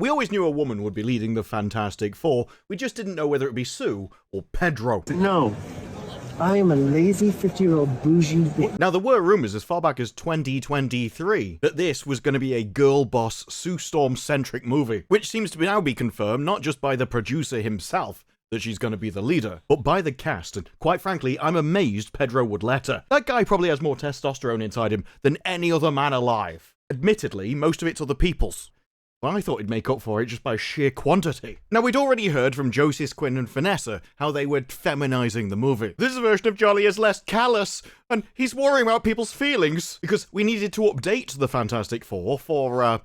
We always knew a woman would be leading the Fantastic Four, we just didn't know whether it would be Sue or Pedro. No. I am a lazy 50-year-old bougie bitch. Now, there were rumours as far back as 2023 that this was going to be a girl boss, Sue Storm-centric movie, which seems to now be confirmed not just by the producer himself, that she's going to be the leader, but by the cast, and quite frankly, I'm amazed Pedro would let her. That guy probably has more testosterone inside him than any other man alive. Admittedly, most of it's other people's. Well, I thought he'd make up for it just by sheer quantity. Now, we'd already heard from Joseph Quinn and Vanessa how they were feminizing the movie. This version of Johnny is less callous, and he's worrying about people's feelings, because we needed to update the Fantastic Four for,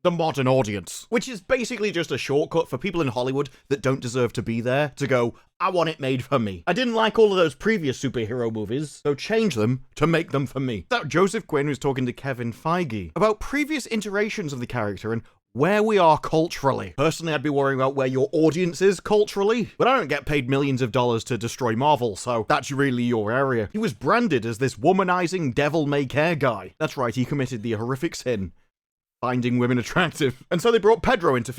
the modern audience, which is basically just a shortcut for people in Hollywood that don't deserve to be there to go, I want it made for me. I didn't like all of those previous superhero movies, so change them to make them for me. That Joseph Quinn was talking to Kevin Feige about previous iterations of the character and where we are culturally. Personally, I'd be worrying about where your audience is culturally, but I don't get paid millions of dollars to destroy Marvel, so that's really your area. He was branded as this womanizing devil-may-care guy. That's right, he committed the horrific sin finding women attractive. And so they brought Pedro into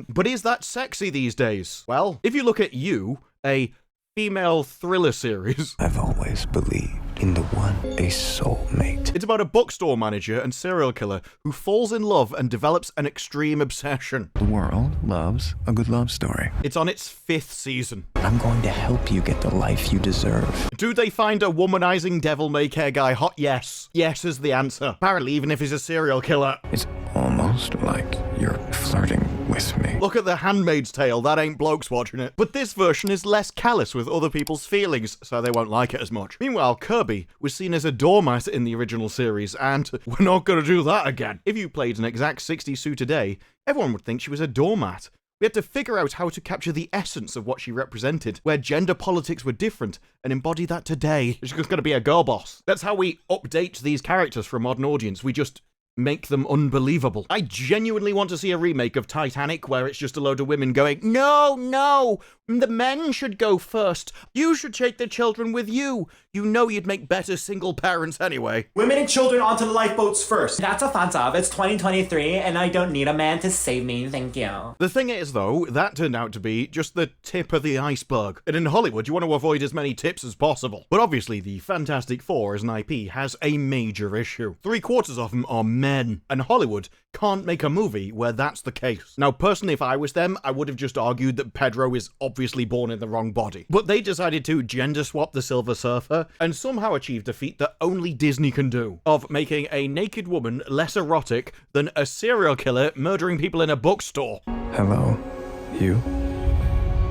but is that sexy these days? Well, if you look at You, a female thriller series. I've always believed in the one, a soulmate. It's about a bookstore manager and serial killer who falls in love and develops an extreme obsession. The world loves a good love story. It's on its 5th season. I'm going to help you get the life you deserve. Do they find a womanizing devil-may-care guy hot? Yes. Yes is the answer. Apparently, even if he's a serial killer. It's almost like you're flirting with me. Look at The Handmaid's Tale, that ain't blokes watching it. But this version is less callous with other people's feelings, so they won't like it as much. Meanwhile, Kirby was seen as a doormat in the original series, and we're not gonna do that again. If you played an exact 60s Sue today, everyone would think she was a doormat. We had to figure out how to capture the essence of what she represented, where gender politics were different, and embody that today. She's just gonna be a girl boss. That's how we update these characters for a modern audience. We just make them unbelievable. I genuinely want to see a remake of Titanic where it's just a load of women going, no, no, the men should go first. You should take the children with you. You know you'd make better single parents anyway. Women and children onto the lifeboats first. That's offensive. It's 2023 and I don't need a man to save me, thank you. The thing is though, that turned out to be just the tip of the iceberg. And in Hollywood, you want to avoid as many tips as possible. But obviously the Fantastic Four as an IP has a major issue. 3/4 of them are men. And Hollywood can't make a movie where that's the case. Now, personally, if I was them, I would have just argued that Pedro is obviously born in the wrong body. But they decided to gender swap the Silver Surfer and somehow achieved a feat that only Disney can do, of making a naked woman less erotic than a serial killer murdering people in a bookstore. Hello, you?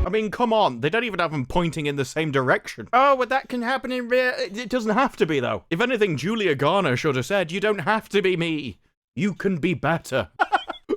I mean, come on, they don't even have them pointing in the same direction. Oh, but that can happen in real... It doesn't have to be, though. If anything, Julia Garner should have said, you don't have to be me. You can be better.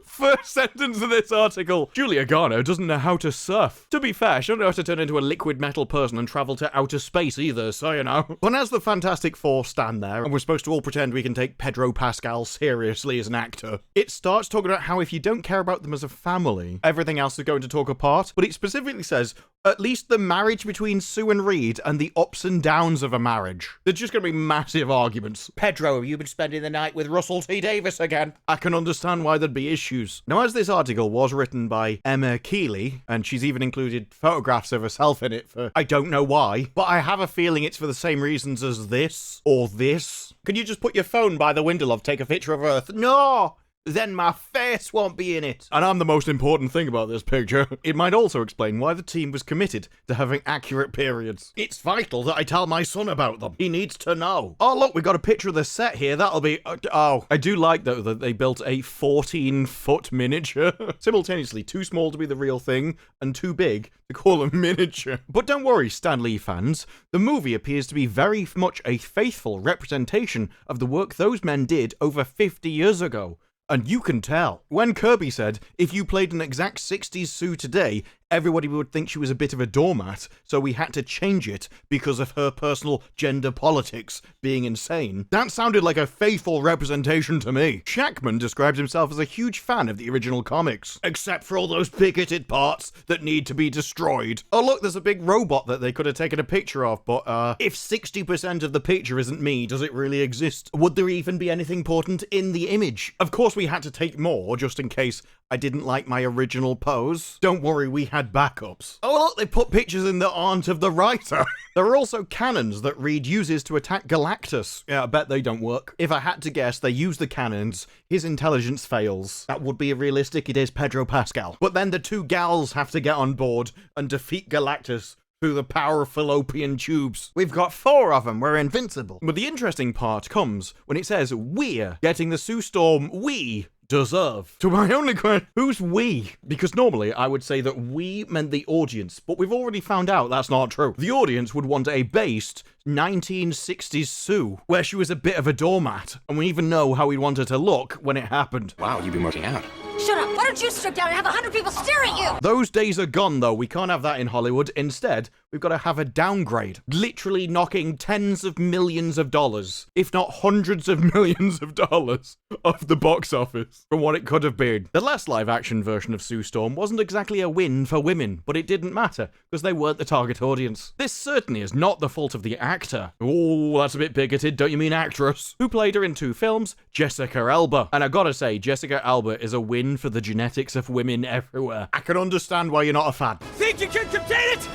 First sentence of this article. Julia Garner doesn't know how to surf. To be fair, she doesn't know how to turn into a liquid metal person and travel to outer space either, so you know. But as the Fantastic Four stand there, and we're supposed to all pretend we can take Pedro Pascal seriously as an actor, it starts talking about how if you don't care about them as a family, everything else is going to talk apart. But it specifically says, at least the marriage between Sue and Reed and the ups and downs of a marriage. There's just going to be massive arguments. Pedro, have you been spending the night with Russell T Davies again? I can understand why there'd be issues. Now, as this article was written by Emma Keeley, and she's even included photographs of herself in it for I don't know why, but I have a feeling it's for the same reasons as this, or this. Can you just put your phone by the window, love, take a picture of Earth? No! Then my face won't be in it. And I'm the most important thing about this picture. It might also explain why the team was committed to having accurate periods. It's vital that I tell my son about them. He needs to know. Oh, look, we got a picture of the set here. That'll be... oh, I do like, though, that they built a 14-foot miniature. Simultaneously, too small to be the real thing, and too big to call a miniature. But don't worry, Stan Lee fans. The movie appears to be very much a faithful representation of the work those men did over 50 years ago. And you can tell. When Kirby said, if you played an exact 60s Sue today, everybody would think she was a bit of a doormat, so we had to change it because of her personal gender politics being insane. That sounded like a faithful representation to me. Shackman describes himself as a huge fan of the original comics, except for all those bigoted parts that need to be destroyed. Oh look, there's a big robot that they could have taken a picture of, but if 60% of the picture isn't me, does it really exist? Would there even be anything important in the image? Of course we had to take more, just in case I didn't like my original pose. Don't worry, we had backups. Oh, look, they put pictures in that aren't of the writer. There are also cannons that Reed uses to attack Galactus. Yeah, I bet they don't work. If I had to guess, they use the cannons, his intelligence fails. That would be realistic, it is Pedro Pascal. But then the two gals have to get on board and defeat Galactus through the power of fallopian tubes. We've got 4 of them, we're invincible. But the interesting part comes when it says we're getting the Sue Storm we deserve. To my only question, who's we? Because normally I would say that we meant the audience, but we've already found out that's not true. The audience would want a based 1960s Sue, where she was a bit of a doormat, and we even know how we want her to look when it happened. Wow, you've been working out. Shut up! Why don't you strip down and have 100 people stare at you? Those days are gone, though. We can't have that in Hollywood. Instead, we've got to have a downgrade, literally knocking tens of millions of dollars, if not hundreds of millions of dollars, off the box office from what it could have been. The last live-action version of Sue Storm wasn't exactly a win for women, but it didn't matter, because they weren't the target audience. This certainly is not the fault of the actor. Oh, that's a bit bigoted, don't you mean actress? Who played her in 2 films? Jessica Alba. And I gotta say, Jessica Alba is a win for the genetics of women everywhere. I can understand why you're not a fan. Think you can contain it?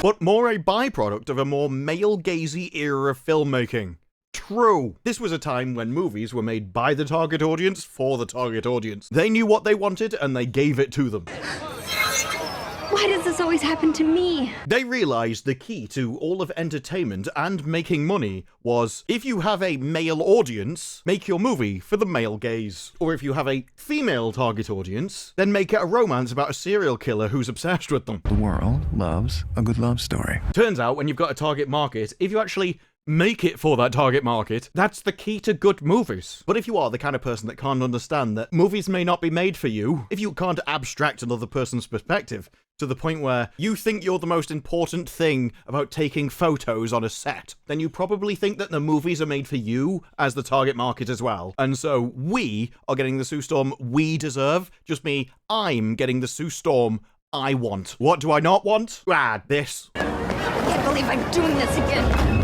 But more a byproduct of a more male-gazy era of filmmaking. True. This was a time when movies were made by the target audience for the target audience. They knew what they wanted and they gave it to them. Why does this always happen to me? They realized the key to all of entertainment and making money was, if you have a male audience, make your movie for the male gaze. Or if you have a female target audience, then make it a romance about a serial killer who's obsessed with them. The world loves a good love story. Turns out, when you've got a target market, if you actually make it for that target market, that's the key to good movies. But if you are the kind of person that can't understand that movies may not be made for you, if you can't abstract another person's perspective to the point where you think you're the most important thing about taking photos on a set, then you probably think that the movies are made for you as the target market as well. And so we are getting the Sue Storm we deserve. Just me, I'm getting the Sue Storm I want. What do I not want? This. I can't believe I'm doing this again.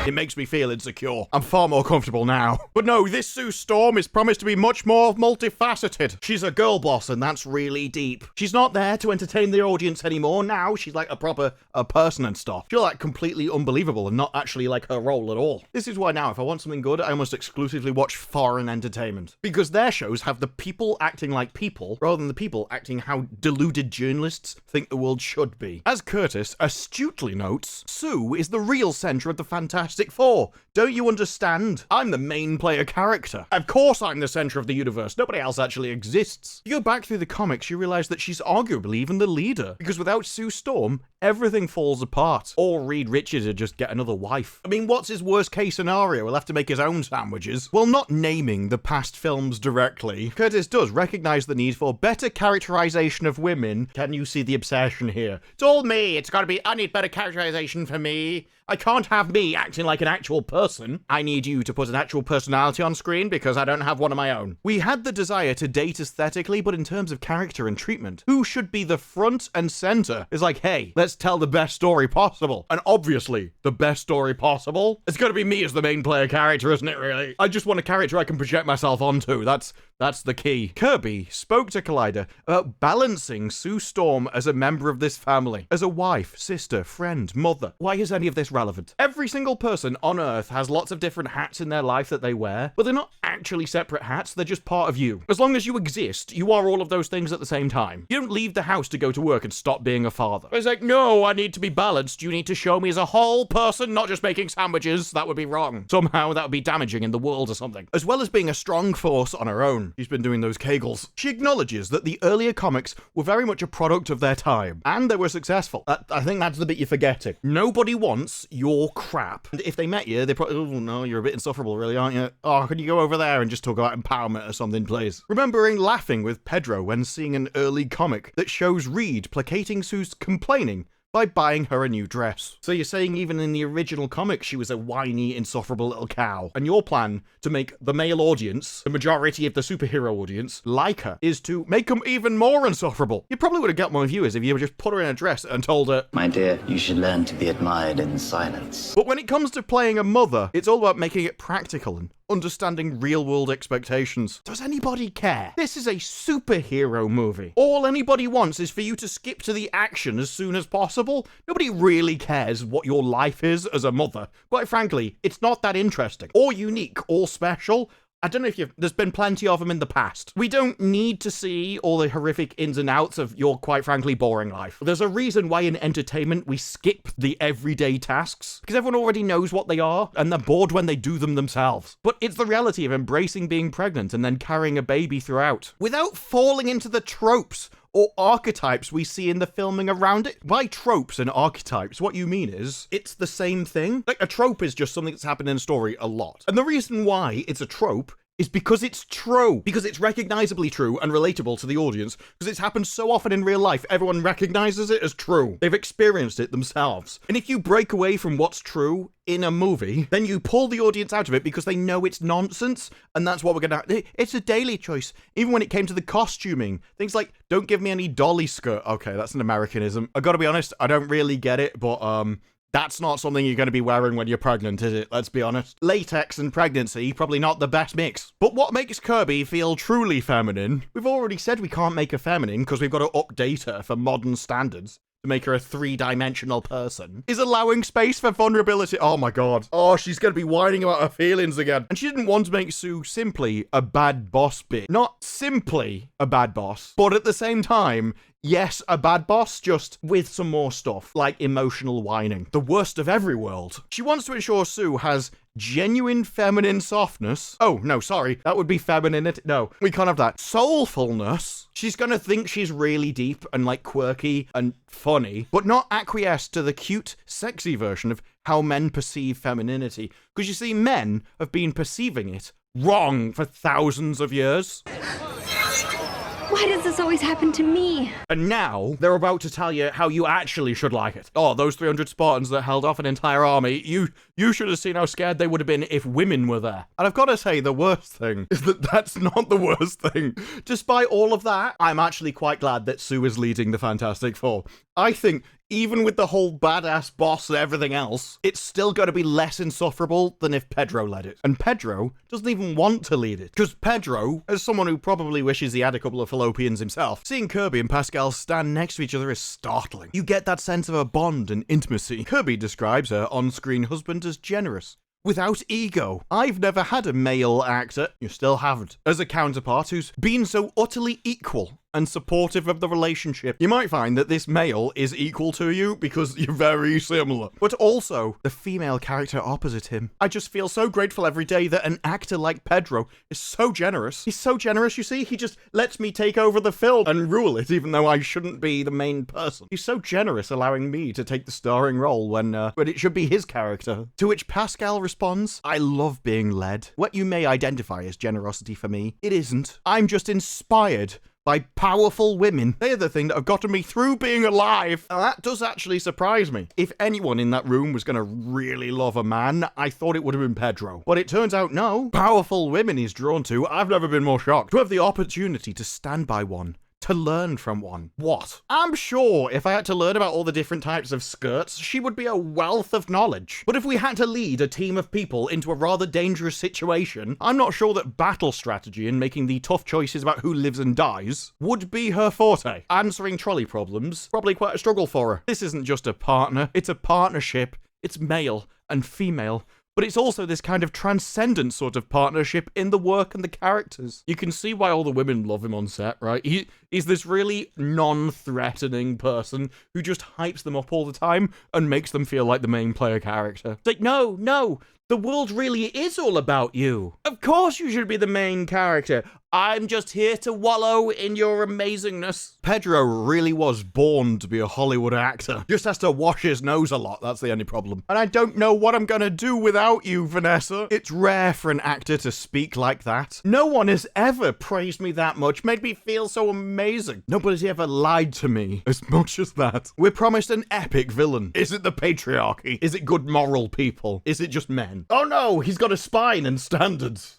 It makes me feel insecure. I'm far more comfortable now. But no, this Sue Storm is promised to be much more multifaceted. She's a girl boss, and that's really deep. She's not there to entertain the audience anymore. Now she's like a person and stuff. She's like completely unbelievable and not actually like her role at all. This is why now, if I want something good, I almost exclusively watch foreign entertainment. Because their shows have the people acting like people, rather than the people acting how deluded journalists think the world should be. As Curtis astutely notes, Sue is the real center of the Fantastic Four. Don't you understand? I'm the main player character. Of course I'm the center of the universe. Nobody else actually exists. You go back through the comics, you realize that she's arguably even the leader. Because without Sue Storm, everything falls apart. Or Reed Richards would just get another wife. I mean, what's his worst case scenario? He'll have to make his own sandwiches. While not naming the past films directly, Curtis does recognize the need for better characterization of women. Can you see the obsession here? It's all me. It's gotta be, I need better characterization for me. I can't have me acting like an actual person. I need you to put an actual personality on screen because I don't have one of my own. We had the desire to date aesthetically, but in terms of character and treatment, who should be the front and center is like, hey, let's tell the best story possible. And obviously, the best story possible, it's gonna be me as the main player character, isn't it, really? I just want a character I can project myself onto. That's the key. Kirby spoke to Collider about balancing Sue Storm as a member of this family, as a wife, sister, friend, mother. Why is any of this relevant? Every single person on Earth has lots of different hats in their life that they wear, but they're not actually separate hats, they're just part of you. As long as you exist, you are all of those things at the same time. You don't leave the house to go to work and stop being a father. It's like, no, I need to be balanced. You need to show me as a whole person, not just making sandwiches. That would be wrong. Somehow that would be damaging in the world or something. As well as being a strong force on her own. She's been doing those kegels. She acknowledges that the earlier comics were very much a product of their time, and they were successful. I think that's the bit you're forgetting. Nobody wants your crap. And if they met you, they probably, oh no, you're a bit insufferable really, aren't you? Oh, can you go over there and just talk about empowerment or something, please? Remembering laughing with Pedro when seeing an early comic that shows Reed placating Sue's complaining by buying her a new dress. So you're saying even in the original comic she was a whiny, insufferable little cow. And your plan to make the male audience, the majority of the superhero audience, like her, is to make them even more insufferable. You probably would have got more viewers if you just put her in a dress and told her, My dear, you should learn to be admired in silence. But when it comes to playing a mother, it's all about making it practical and understanding real-world expectations. Does anybody care? This is a superhero movie. All anybody wants is for you to skip to the action as soon as possible. Nobody really cares what your life is as a mother. Quite frankly, it's not that interesting, or unique, or special. I don't know if there's been plenty of them in the past. We don't need to see all the horrific ins and outs of your, quite frankly, boring life. There's a reason why in entertainment we skip the everyday tasks, because everyone already knows what they are, and they're bored when they do them themselves. But it's the reality of embracing being pregnant and then carrying a baby throughout, without falling into the tropes or archetypes we see in the filming around it. By tropes and archetypes, what you mean is, it's the same thing. Like, a trope is just something that's happened in a story a lot. And the reason why it's a trope is because it's true. Because it's recognizably true and relatable to the audience. Because it's happened so often in real life, everyone recognizes it as true. They've experienced it themselves. And if you break away from what's true in a movie, then you pull the audience out of it because they know it's nonsense, and that's what we're gonna... It's a daily choice. Even when it came to the costuming, things like, don't give me any dolly skirt. Okay, that's an Americanism. I gotta be honest, I don't really get it, but, that's not something you're going to be wearing when you're pregnant, is it? Let's be honest. Latex and pregnancy, probably not the best mix. But what makes Kirby feel truly feminine? We've already said we can't make her feminine because we've got to update her for modern standards to make her a three-dimensional person, is allowing space for vulnerability. Oh my god. Oh, she's going to be whining about her feelings again. And she didn't want to make Sue simply a bad boss bitch. Not simply a bad boss, but at the same time, yes, a bad boss, just with some more stuff, like emotional whining. The worst of every world. She wants to ensure Sue has genuine feminine softness. Oh, no, sorry. That would be femininity. No, we can't have that. Soulfulness. She's gonna think she's really deep and, like, quirky and funny, but not acquiesce to the cute, sexy version of how men perceive femininity. Because you see, men have been perceiving it wrong for thousands of years. Why does this always happen to me? And now, they're about to tell you how you actually should like it. Oh, those 300 Spartans that held off an entire army, you should have seen how scared they would have been if women were there. And I've got to say, the worst thing is that that's not the worst thing. Despite all of that, I'm actually quite glad that Sue is leading the Fantastic Four. I think, even with the whole badass boss and everything else, it's still going to be less insufferable than if Pedro led it. And Pedro doesn't even want to lead it. Because Pedro, as someone who probably wishes he had a couple of fallopians himself, seeing Kirby and Pascal stand next to each other is startling. You get that sense of a bond and intimacy. Kirby describes her on-screen husband as generous, without ego. I've never had a male actor, you still haven't, as a counterpart who's been so utterly equal and supportive of the relationship. You might find that this male is equal to you because you're very similar. But also, the female character opposite him. I just feel so grateful every day that an actor like Pedro is so generous. He's so generous, you see? He just lets me take over the film and rule it, even though I shouldn't be the main person. He's so generous, allowing me to take the starring role when it should be his character. To which Pascal responds, I love being led. What you may identify as generosity for me, it isn't. I'm just inspired by powerful women. They're the thing that have gotten me through being alive. And that does actually surprise me. If anyone in that room was going to really love a man, I thought it would have been Pedro. But it turns out no. Powerful women he's drawn to. I've never been more shocked. To have the opportunity to stand by one, to learn from one. What? I'm sure if I had to learn about all the different types of skirts, she would be a wealth of knowledge. But if we had to lead a team of people into a rather dangerous situation, I'm not sure that battle strategy and making the tough choices about who lives and dies would be her forte. Answering trolley problems, probably quite a struggle for her. This isn't just a partner, it's a partnership. It's male and female. But it's also this kind of transcendent sort of partnership in the work and the characters. You can see why all the women love him on set, right? He's this really non-threatening person who just hypes them up all the time and makes them feel like the main player character. It's like, no, the world really is all about you. Of course you should be the main character. I'm just here to wallow in your amazingness. Pedro really was born to be a Hollywood actor. Just has to wash his nose a lot, that's the only problem. And I don't know what I'm gonna do without you, Vanessa. It's rare for an actor to speak like that. No one has ever praised me that much, made me feel so amazing. Nobody's ever lied to me as much as that. We're promised an epic villain. Is it the patriarchy? Is it good moral people? Is it just men? Oh no, he's got a spine and standards.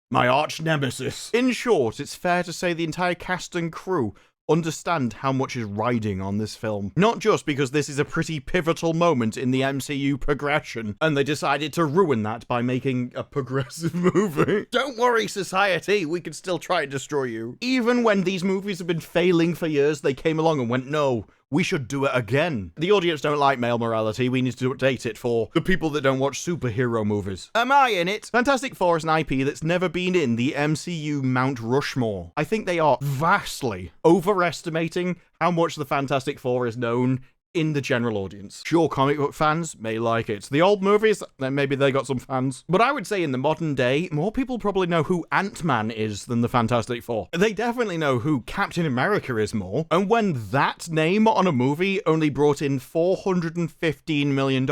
My arch nemesis. In short, it's fair to say the entire cast and crew understand how much is riding on this film. Not just because this is a pretty pivotal moment in the MCU progression, and they decided to ruin that by making a progressive movie. Don't worry, society, we can still try and destroy you. Even when these movies have been failing for years, they came along and went, no, we should do it again. The audience don't like male morality. We need to update it for the people that don't watch superhero movies. Am I in it? Fantastic Four is an IP that's never been in the MCU Mount Rushmore. I think they are vastly overestimating how much the Fantastic Four is known in the general audience. Sure, comic book fans may like it. The old movies, then maybe they got some fans. But I would say in the modern day, more people probably know who Ant-Man is than the Fantastic Four. They definitely know who Captain America is more. And when that name on a movie only brought in $415 million,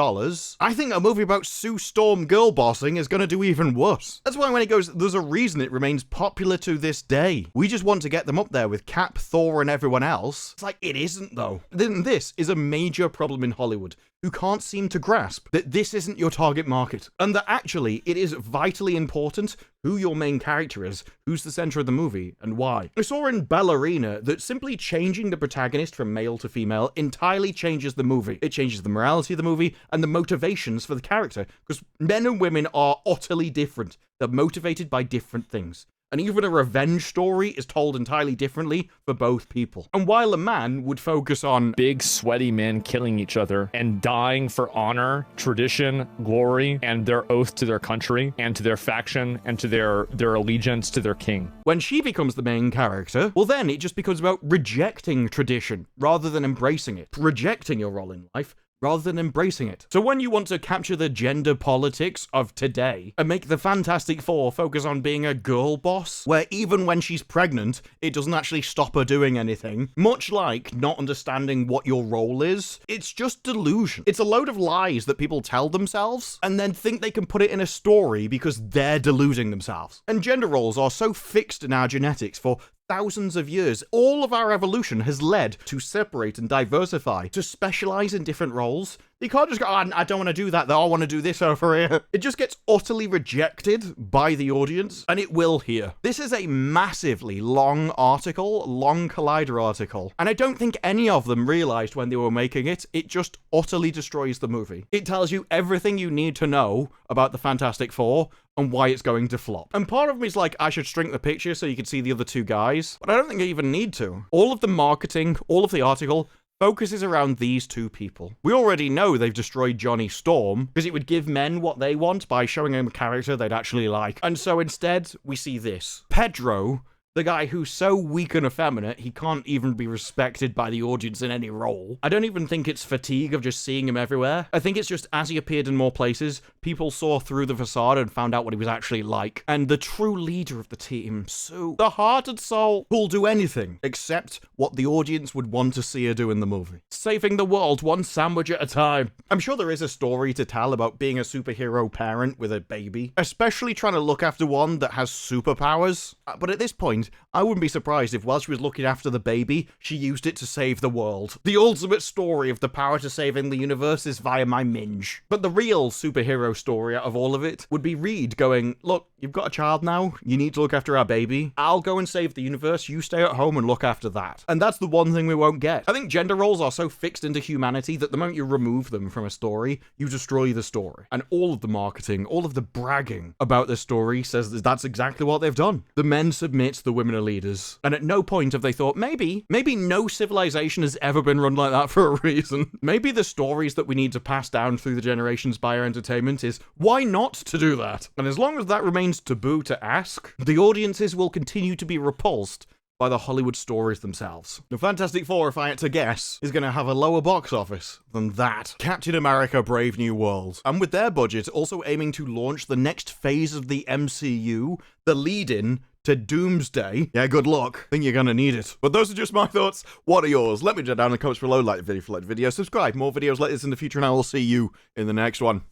I think a movie about Sue Storm girlbossing is going to do even worse. That's why when it goes, there's a reason it remains popular to this day. We just want to get them up there with Cap, Thor, and everyone else. It's like, it isn't though. Then this is a major problem in Hollywood, who can't seem to grasp that this isn't your target market, and that actually it is vitally important who your main character is, who's the center of the movie, and why. I saw in Ballerina that simply changing the protagonist from male to female entirely changes the movie. It changes the morality of the movie and the motivations for the character, because men and women are utterly different. They're motivated by different things. And even a revenge story is told entirely differently for both people. And while a man would focus on big, sweaty men killing each other and dying for honor, tradition, glory, and their oath to their country and to their faction and to their allegiance to their king. When she becomes the main character, well then it just becomes about rejecting tradition rather than embracing it. Rejecting your role in life rather than embracing it. So when you want to capture the gender politics of today and make the Fantastic Four focus on being a girl boss, where even when she's pregnant, it doesn't actually stop her doing anything, much like not understanding what your role is, it's just delusion. It's a load of lies that people tell themselves and then think they can put it in a story because they're deluding themselves. And gender roles are so fixed in our genetics for thousands of years. All of our evolution has led to separate and diversify, to specialize in different roles. You can't just go, oh, I don't want to do that, though. I want to do this over here. It just gets utterly rejected by the audience, and it will here. This is a massively long article, long Collider article, and I don't think any of them realized when they were making it. It just utterly destroys the movie. It tells you everything you need to know about the Fantastic Four and why it's going to flop. And part of me is like, I should shrink the picture so you can see the other two guys, but I don't think I even need to. All of the marketing, all of the article, focuses around these two people. We already know they've destroyed Johnny Storm because it would give men what they want by showing them a character they'd actually like. And so instead, we see this. Pedro, the guy who's so weak and effeminate, he can't even be respected by the audience in any role. I don't even think it's fatigue of just seeing him everywhere. I think it's just as he appeared in more places, people saw through the facade and found out what he was actually like. And the true leader of the team, Sue, the heart and soul, who'll do anything except what the audience would want to see her do in the movie. Saving the world one sandwich at a time. I'm sure there is a story to tell about being a superhero parent with a baby, especially trying to look after one that has superpowers. But at this point, I wouldn't be surprised if while she was looking after the baby, she used it to save the world. The ultimate story of the power to saving the universe is via my minge. But the real superhero story out of all of it would be Reed going, look, you've got a child now, you need to look after our baby. I'll go and save the universe, you stay at home and look after that. And that's the one thing we won't get. I think gender roles are so fixed into humanity that the moment you remove them from a story, you destroy the story. And all of the marketing, all of the bragging about the story says that that's exactly what they've done. The men submit, the women are leaders. And at no point have they thought, maybe no civilization has ever been run like that for a reason. Maybe the stories that we need to pass down through the generations by our entertainment is, why not to do that? And as long as that remains taboo to ask, the audiences will continue to be repulsed by the Hollywood stories themselves. The Fantastic Four, if I had to guess, is going to have a lower box office than that. Captain America Brave New World. And with their budget also aiming to launch the next phase of the MCU, the lead-in to Doomsday. Yeah, good luck. Think you're gonna need it. But those are just my thoughts. What are yours? Let me know down in the comments below. Like the video if you like the video. Subscribe. More videos like this in the future, and I will see you in the next one.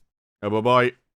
Bye-bye.